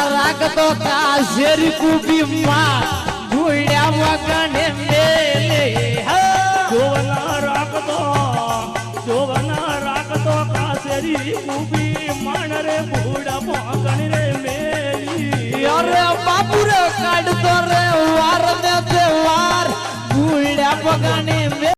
રાખતો કાશેરી કુબી માં ભૂડ્યા વગણે મેલે જોવના રાખતો કાશેરી કુબી માણ રે ભૂડા પોકણ રે મેલી અરે બાપુ રે કાઢતો રે વાર ને તે વાર ભૂડ્યા વગણે